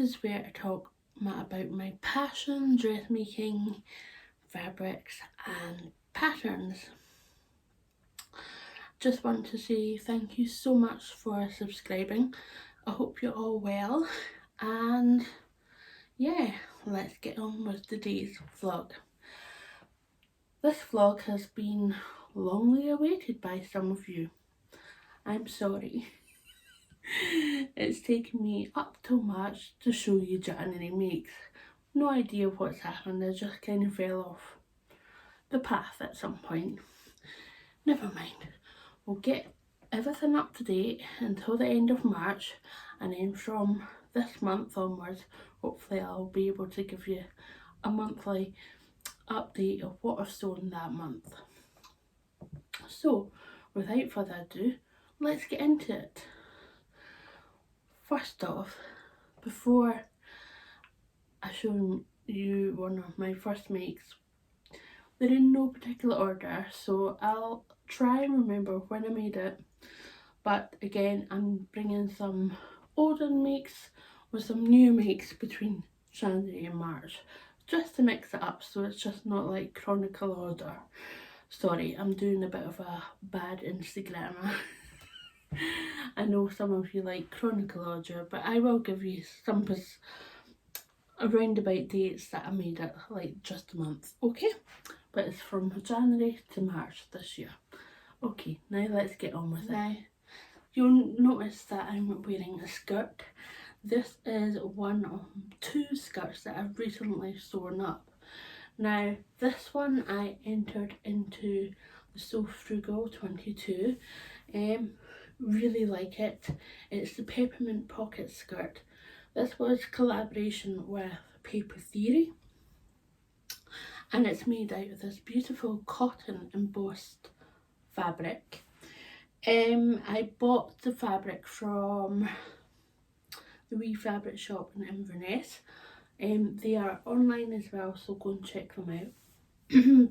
is where I talk about my passion, dressmaking, fabrics and patterns. Just want to say thank you so much for subscribing. I hope you're all well, and yeah, let's get on with today's vlog. This vlog has been longly awaited by some of you. I'm sorry. It's taken me up till March to show you January makes. No idea what's happened, I just kind of fell off the path at some point. Never mind, we'll get everything up to date until the end of March, and then from this month onwards, hopefully I'll be able to give you a monthly update of what I've sewn that month. So, without further ado, let's get into it. First off, before I show you one of my first makes, they're in no particular order, so I'll try and remember when I made it. But again, I'm bringing some older makes with some new makes between January and March, just to mix it up so it's just not like chronicle order. Sorry, I'm doing a bit of a bad Instagrammer. I know some of you like chronicle order, but I will give you some roundabout dates that I made it, like just a month, okay? But it's from January to March this year. Okay, now let's get on with it. Now, you'll notice that I'm wearing a skirt. This is one of two skirts that I've recently sewn up. Now, this one I entered into the Sew Frugal 22. Really like it. It's the Peppermint pocket skirt. This was collaboration with Paper Theory, and it's made out of this beautiful cotton embossed fabric. I bought the fabric from the wee fabric shop in Inverness. They are online as well, so go and check them out.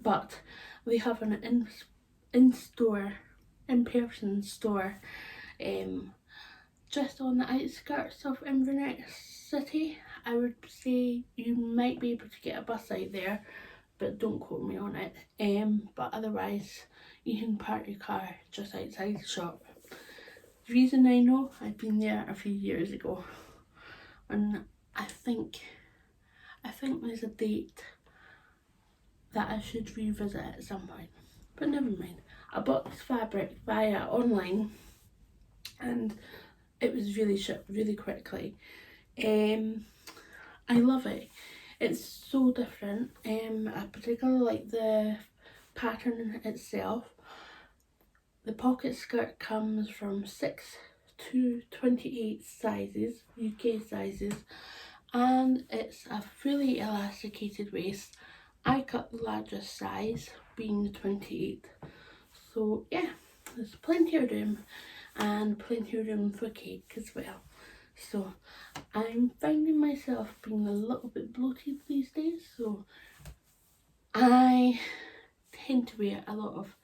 But they have an in-person store, just on the outskirts of Inverness city. I would say you might be able to get a bus out there, but don't quote me on it. But otherwise you can park your car just outside the shop. The reason I know, I've been there a few years ago, and I think there's a date that I should revisit at some point, but never mind. I bought this fabric via online and it was really shipped really quickly. I love it. It's so different. I particularly like the pattern itself. The pocket skirt comes from 6 to 28 sizes, UK sizes, and it's a fully elasticated waist. I cut the largest size, being the 28. So yeah, there's plenty of room, and plenty of room for cake as well. So I'm finding myself being a little bit bloated these days, so I tend to wear a lot of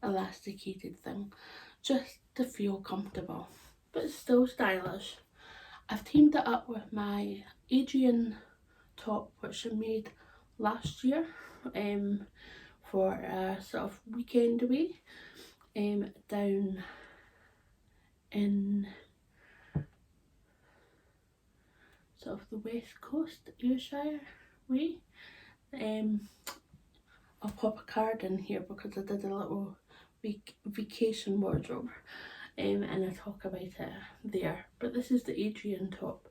elasticated thing just to feel comfortable, but still stylish. I've teamed it up with my Adrian top, which I made last year for a sort of weekend away down in sort of the west coast, Ayrshire way. I'll pop a card in here because I did a little vacation wardrobe and I talk about it there. But this is the Adrian top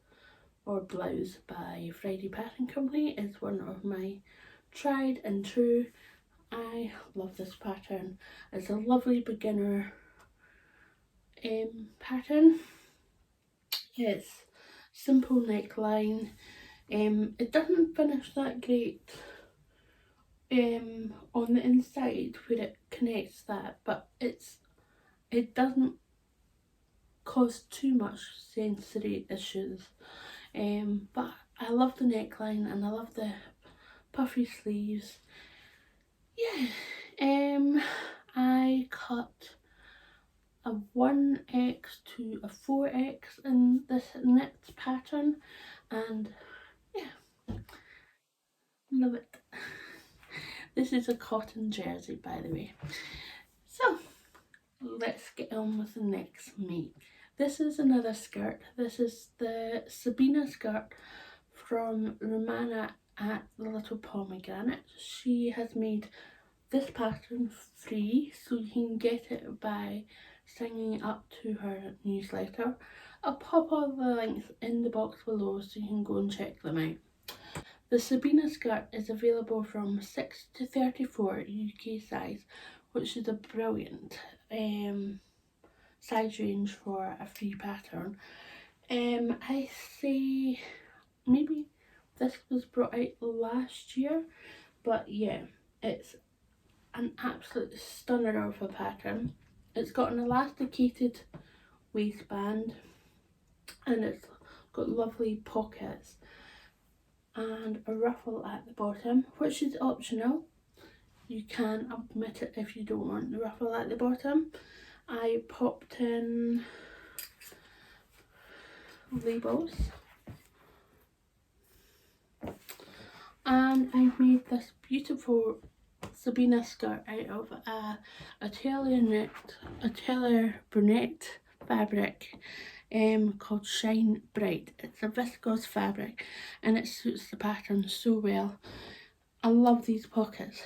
or blouse by Friday Pattern Company. It's one of my tried and true. I love this pattern. It's a lovely beginner pattern. It's simple neckline. It doesn't finish that great on the inside where it connects that, but it doesn't cause too much sensory issues. But I love the neckline and I love the puffy sleeves. Yeah, I cut a 1x to a 4x in this knit pattern, and yeah, love it. This is a cotton jersey, by the way. So let's get on with the next make. This is another skirt. This is the Sabina skirt from Romana at the Little Pomegranate. She has made this pattern free, so you can get it by signing up to her newsletter. I'll pop all the links in the box below so you can go and check them out. The Sabina skirt is available from 6 to 34 UK size, which is a brilliant size range for a free pattern. I say maybe this was brought out last year, but yeah, it's an absolute stunner of a pattern. It's got an elasticated waistband and it's got lovely pockets and a ruffle at the bottom, which is optional. You can omit it if you don't want the ruffle at the bottom. I popped in labels and I've made this beautiful Sabina skirt out of a tailor brunette fabric called Shine Bright. It's a viscose fabric and it suits the pattern so well. I love these pockets,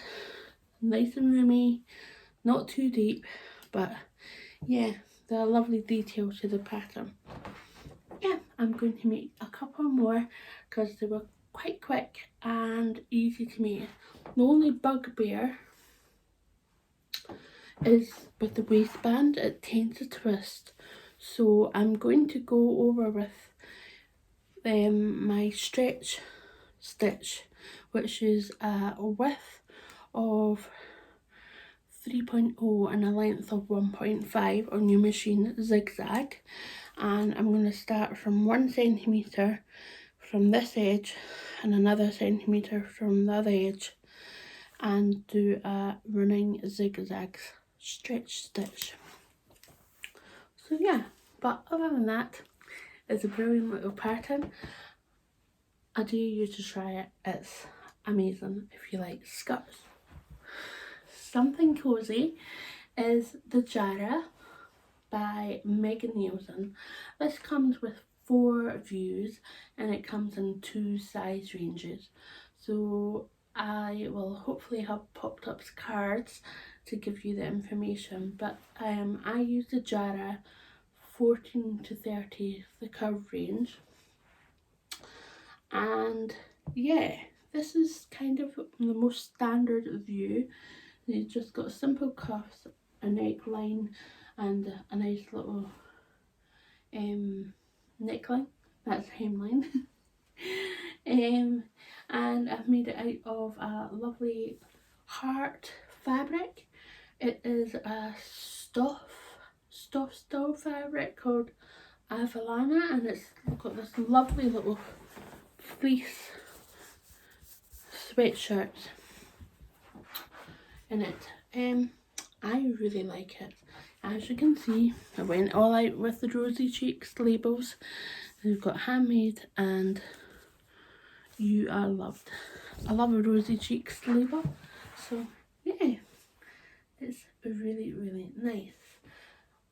nice and roomy, not too deep, but yeah, they're a lovely detail to the pattern. Yeah, I'm going to make a couple more because they were quite quick and easy to make. The only bugbear is with the waistband, it tends to twist, so I'm going to go over with my stretch stitch, which is a width of 3.0 and a length of 1.5 on your machine zigzag, and I'm going to start from 1 centimetre from this edge and another centimetre from the other edge and do a running zigzag stretch stitch. So yeah, but other than that, it's a brilliant little pattern. I dare you to try it. It's amazing if you like skirts. Something Cozy is the Jara by Megan Nielsen. This comes with 4 views and it comes in 2 size ranges. So I will hopefully have popped up cards to give you the information, but I use the Jara 14 to 30, the curve range, and yeah, this is kind of the most standard view. You've just got simple cuffs, a neckline and a nice little neckline, that's hemline. And I've made it out of a lovely heart fabric. It is a stuff style fabric called Avalana, and it's got this lovely little fleece sweatshirt in it. I really like it. As you can see, I went all out with the Rosy Cheeks labels. We've got handmade and you are loved. I love a Rosy Cheeks label, so yeah, it's really, really nice.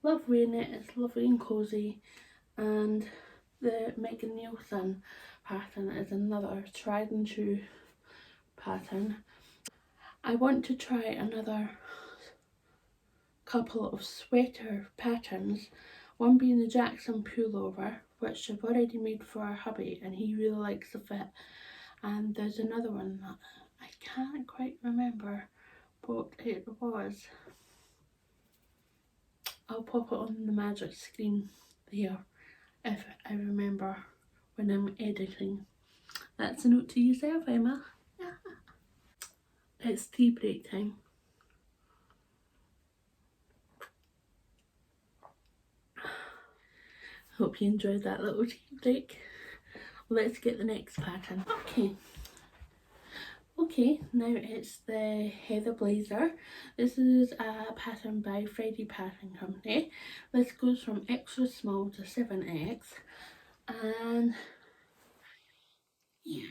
Love wearing it, it's lovely and cozy, and the Megan Nielsen pattern is another tried and true pattern. I want to try another couple of sweater patterns, one being the Jackson pullover, which I've already made for our hubby and he really likes the fit, and there's another one that I can't quite remember what it was. I'll pop it on the magic screen there if I remember when I'm editing. That's a note to yourself, Emma. It's tea break time. Hope you enjoyed that little tea break. Let's get the next pattern. Okay, Okay, now it's the Heather Blazer. This is a pattern by Freddie Pattern Company. This goes from extra small to 7X, and yeah,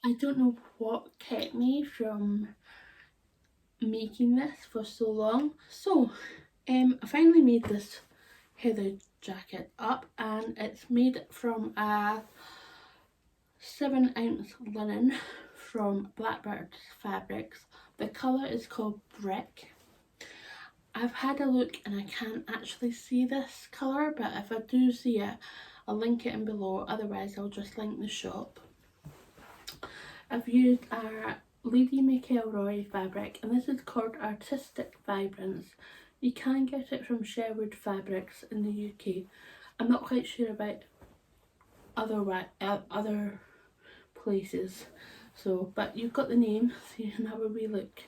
I don't know what kept me from making this for so long. So I finally made this Heather jacket up, and it's made from a 7-ounce linen from Blackbird fabrics. The colour is called Brick. I've had a look and I can't actually see this colour, but if I do see it, I'll link it in below, otherwise I'll just link the shop. I've used a Lady McElroy fabric, and this is called Artistic Vibrance. You can get it from Sherwood Fabrics in the UK. I'm not quite sure about other places, so but you've got the name, so you can have a wee look.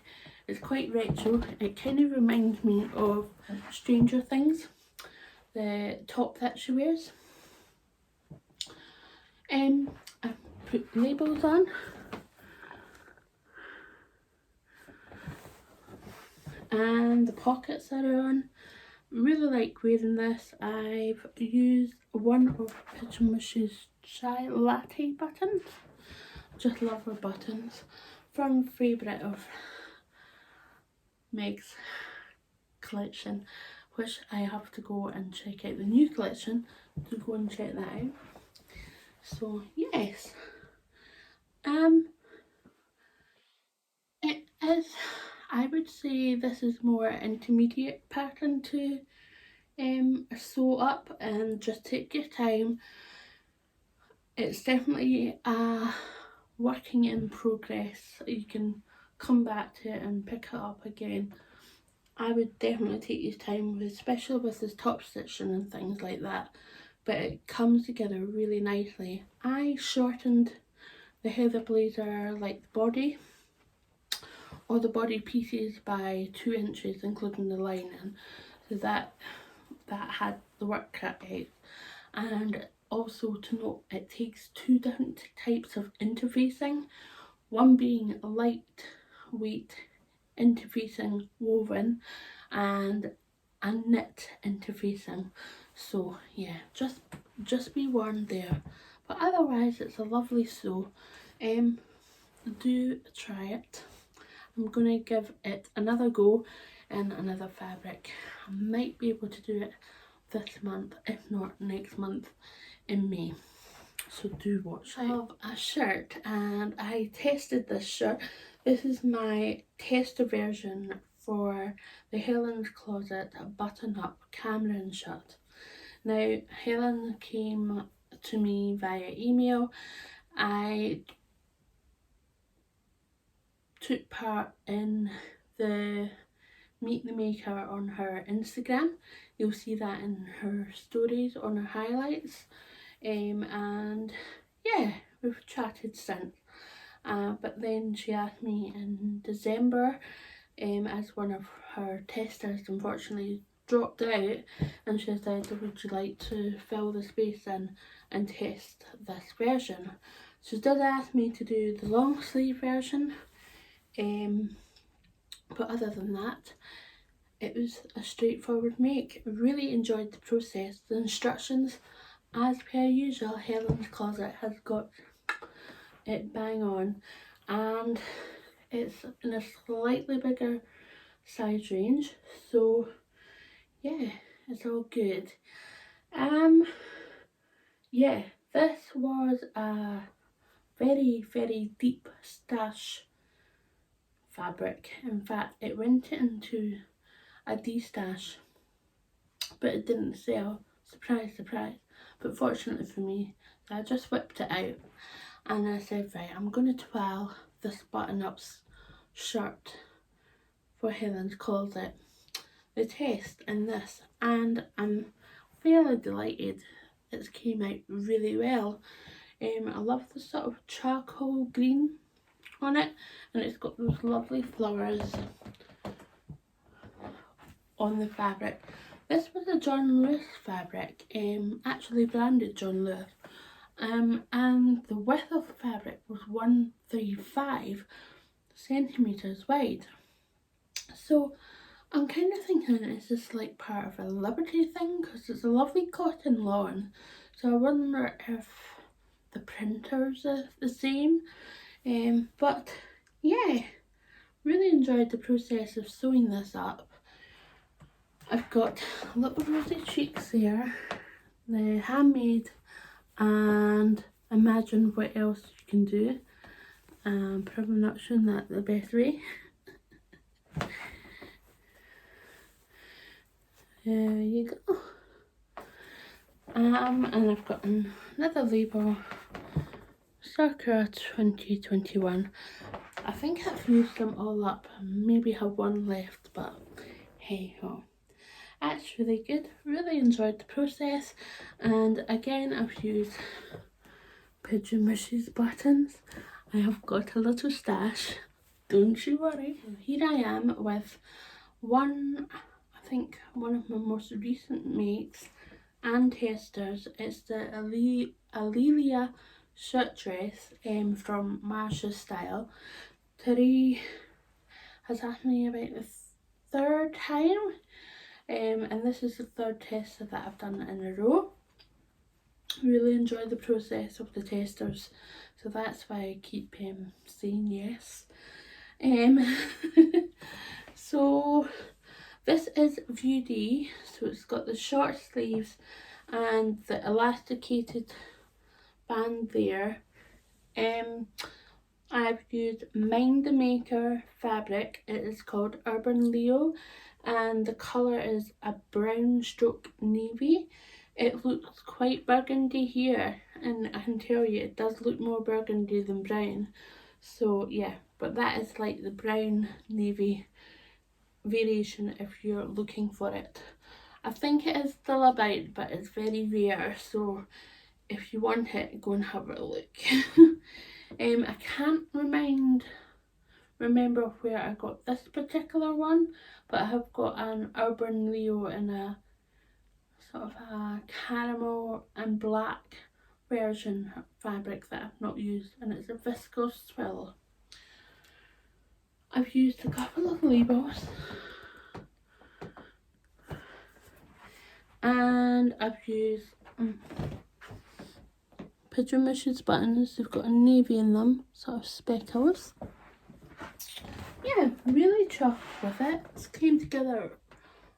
It's quite retro. It kind of reminds me of Stranger Things, the top that she wears. I put labels on, and the pockets are on. Really like wearing this. I've used one of Pigeon Machines Chai Latte buttons. Just love her buttons. From favourite of Meg's collection, which I have to go and check out the new collection to go and check that out. So yes, it is, I would say this is more intermediate pattern to sew up, and just take your time. It's definitely a working in progress. You can come back to it and pick it up again. I would definitely take your time, especially with the top stitching and things like that, but it comes together really nicely. I shortened the Heather Blazer, like the body, or the body pieces, by 2 inches, including the lining, so that had the work cut out. And also to note, it takes 2 different types of interfacing, one being a lightweight interfacing woven and a knit interfacing. So yeah, just be warned there, but otherwise it's a lovely sew. Do try it. I'm gonna give it another go in another fabric. I might be able to do it this month, if not next month in May, so do watch out. I have a shirt, and I tested this shirt. This is my tester version for the Helens Closet button up Cameron shirt. Now Helen came to me via email. I took part in the Meet the Maker on her Instagram. You'll see that in her stories, on her highlights, and yeah, we've chatted since. But then she asked me in December, as one of her testers unfortunately dropped out, and she said, would you like to fill the space in and test this version? She did ask me to do the long sleeve version, but other than that, it was a straightforward make. Really enjoyed the process. The instructions, as per usual, Helens Closet has got it bang on, and it's in a slightly bigger size range, so yeah, it's all good. Yeah, this was a very deep stash fabric. In fact, it went into a D-stash, but it didn't sell. Surprise, surprise. But fortunately for me, I just whipped it out, and I said, right, I'm going to twirl this button-up shirt for Helens Closet, the test in this, and I'm fairly delighted. It came out really well. I love the sort of charcoal green on it, and it's got those lovely flowers on the fabric. This was a John Lewis fabric, actually branded John Lewis, and the width of the fabric was 135, centimetres wide. So I'm kind of thinking it's just like part of a Liberty thing, because it's a lovely cotton lawn. So I wonder if the printers are the same. But yeah, really enjoyed the process of sewing this up. I've got little rosy cheeks there, the handmade, and imagine what else you can do. Probably not showing that the best way. There you go. And I've got another label, circa 2021. I think I've used them all up, maybe have one left, but hey ho. That's really good, really enjoyed the process. And again, I've used Pigeon Machines buttons. I have got a little stash, don't you worry. Here I am with one, I think one of my most recent makes and testers. It's the Alelia shirt dress from Marshas Style. Terry has asked me about the third time, and this is the third tester that I've done in a row. Really enjoy the process of the testers, so that's why I keep saying yes. So this is View D, so it's got the short sleeves and the elasticated band there. I've used Mind the Maker fabric. It is called Urban Leo, and the colour is a brown stroke navy. It looks quite burgundy here, and I can tell you it does look more burgundy than brown. So yeah, but that is like the brown navy variation if you're looking for it. I think it is still about, but it's very rare, so if you want it, go and have a look. I can't remember where I got this particular one, but I have got an Urban Leo in a sort of a caramel and black version fabric that I've not used, and it's a viscose twill. I've used a couple of labels, and I've used Pigeon Machines buttons. They've got a navy in them, sort of speckles. Yeah, really chuffed with it. It came together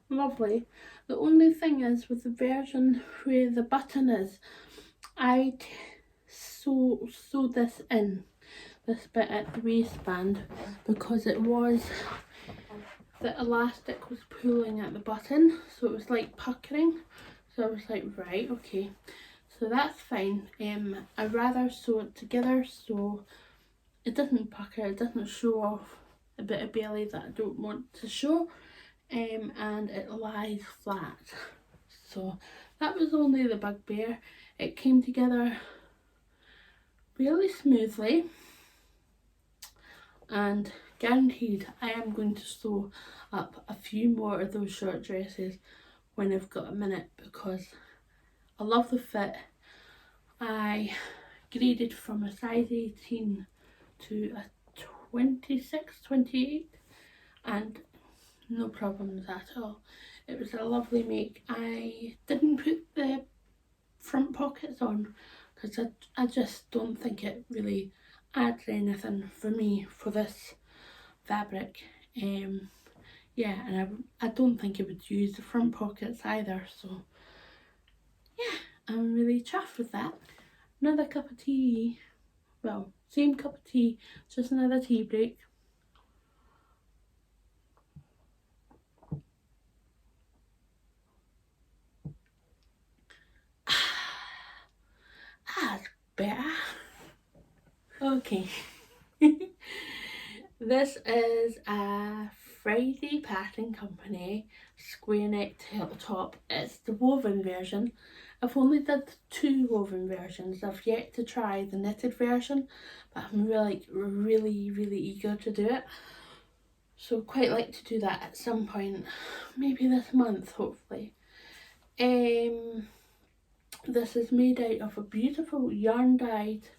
lovely. The only thing is with the version where the button is, I sewed this in, this bit at the waistband, because it was, the elastic was pulling at the button, so it was like puckering. So I was like, right, okay, so that's fine. I'd rather sew it together so it doesn't pucker, it doesn't show off a bit of belly that I don't want to show, and it lies flat. So that was only the bugbear. It came together really smoothly, and guaranteed I am going to sew up a few more of those short dresses when I've got a minute, because I love the fit. I graded from a size 18 to a 26, 28, and no problems at all. It was a lovely make. I didn't put the front pockets on because I just don't think it really adds anything for me for this fabric. Yeah, and I don't think it would use the front pockets either, so yeah, I'm really chuffed with that. Another cup of tea, well, same cup of tea, just another tea break. That's better. Okay. This is a Friday Pattern Company square neck top. It's the woven version. I've only did 2 woven versions. I've yet to try the knitted version, but I'm really eager to do it. So quite like to do that at some point, maybe this month, hopefully. This is made out of a beautiful yarn dyed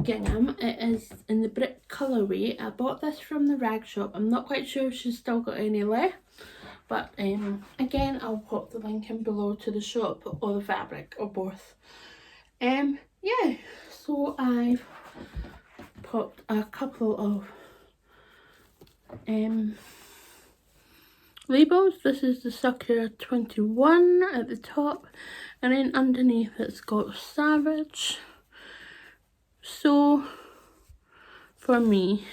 gingham. It is in the brick colourway. I bought this from the rag shop. I'm not quite sure if she's still got any left, but again, I'll pop the link in below to the shop or the fabric or both. Yeah, so I've popped a couple of labels. This is the Sucker 21 at the top, and then underneath it's got Savage, So for me,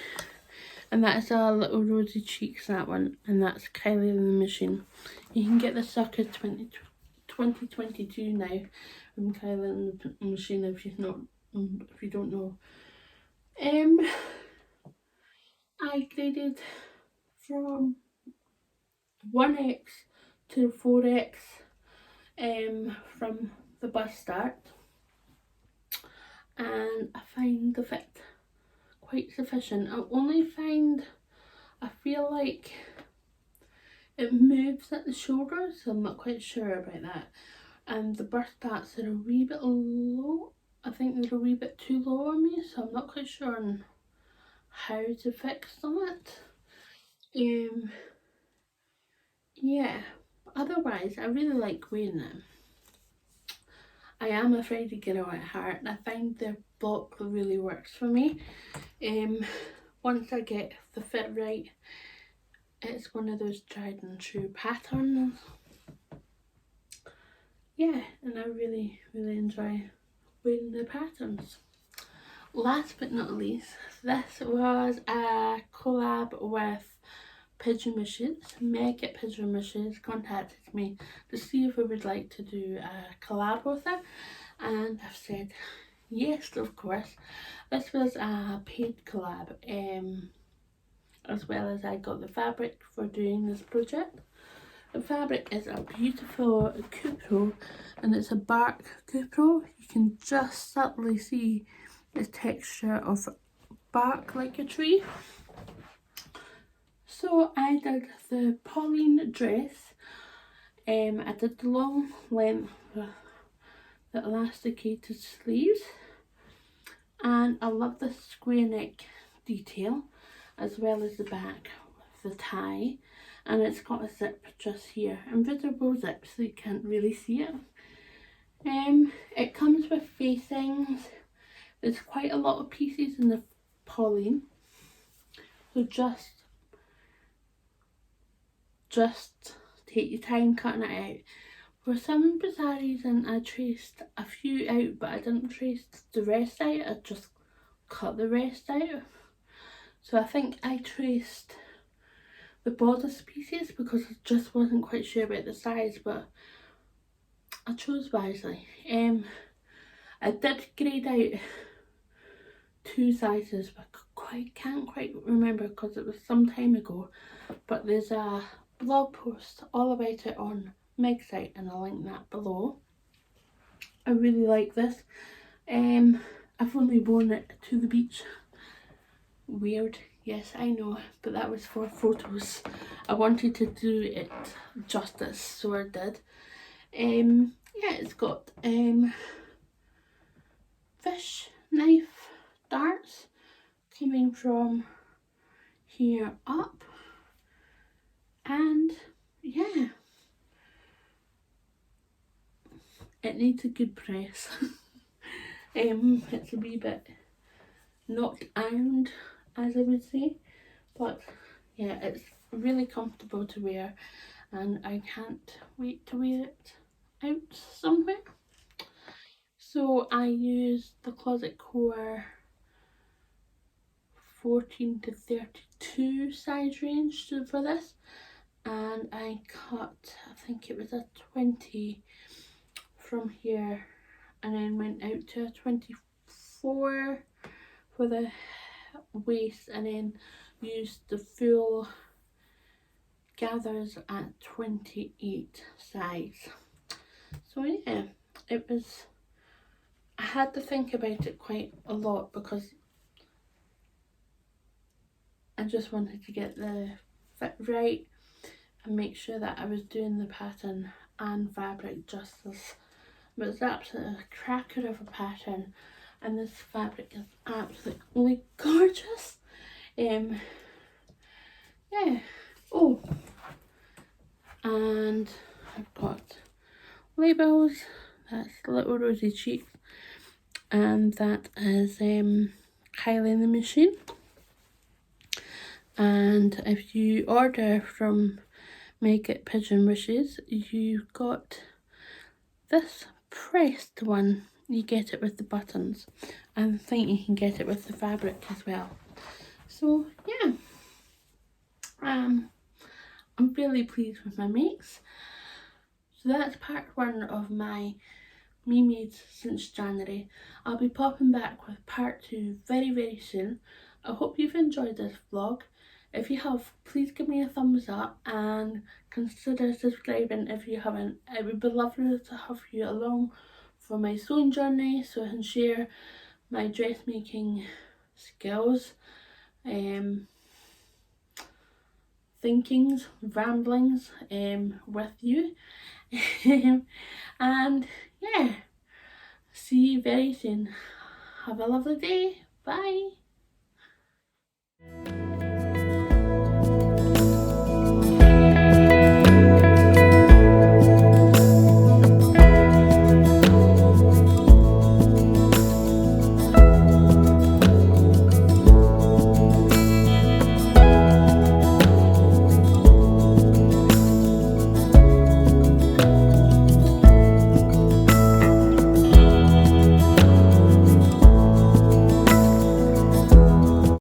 and that's a Little Rosy Cheeks, that one, and that's Kylie in the Machine. You can get the Sucker 2022 now from Kylie in the Machine if you don't know. I graded from 1X to 4X from the bust start, and I find the fit quite sufficient. I feel like it moves at the shoulders, so I'm not quite sure about that. And the bust starts are a wee bit low. I think they're a wee bit too low on me, so I'm not quite sure on how to fix that. Yeah, otherwise I really like wearing them. I am afraid to get out at heart. I find the block really works for me. Once I get the fit right, it's one of those tried and true patterns. Yeah, and I really enjoy wearing the patterns. Last but not least, this was a collab with Pigeon Machines. Meg at Pigeon Machines contacted me to see if we would like to do a collab with her, and I've said yes, of course. This was a paid collab, as well as I got the fabric for doing this project. The fabric is a beautiful Cupro, and it's a bark Cupro. You can just subtly see the texture of bark like a tree. So I did the Pauline dress. I did the long length with the elasticated sleeves, and I love the square neck detail as well as the back with the tie, and it's got a zip just here, invisible zip, so you can't really see it. It comes with facings. There's quite a lot of pieces in the Pauline, so just take your time cutting it out. For some bizarre reason I traced a few out, but I didn't trace the rest out, I just cut the rest out. So I think I traced the bodice pieces because I just wasn't quite sure about the size, but I chose wisely. I did grade out 2 sizes, but can't quite remember because it was some time ago, but there's a blog post all about it on Meg's site, and I'll link that below. I really like this. I've only worn it to the beach. Weird, yes, I know, but that was for photos. I wanted to do it justice, so I did. Yeah, it's got fish knife darts coming from here up, and yeah, it needs a good press. It's a wee bit not ironed, as I would say, but yeah, it's really comfortable to wear, and I can't wait to wear it out somewhere. So I used the Closet Core 14 to 32 size range for this, and I cut, I think it was a 20 from here, and then went out to a 24 for the waist, and then used the full gathers at 28 size. So yeah, I had to think about it quite a lot because I just wanted to get the fit right and make sure that I was doing the pattern and fabric justice. But it's absolutely a cracker of a pattern, and this fabric is absolutely gorgeous. Yeah. Oh, and I've got labels. That's Little Rosy Cheeks, and that is Helens Machine. And if you order from Make It Pigeon Wishes, you got this pressed one. You get it with the buttons. I think you can get it with the fabric as well. So yeah, I'm really pleased with my makes. So that's part one of my me made since January. I'll be popping back with part two very soon. I hope you've enjoyed this vlog. If you have, please give me a thumbs up and consider subscribing if you haven't. It would be lovely to have you along for my sewing journey so I can share my dressmaking skills, thinkings, ramblings with you. And yeah, see you very soon. Have a lovely day. Bye.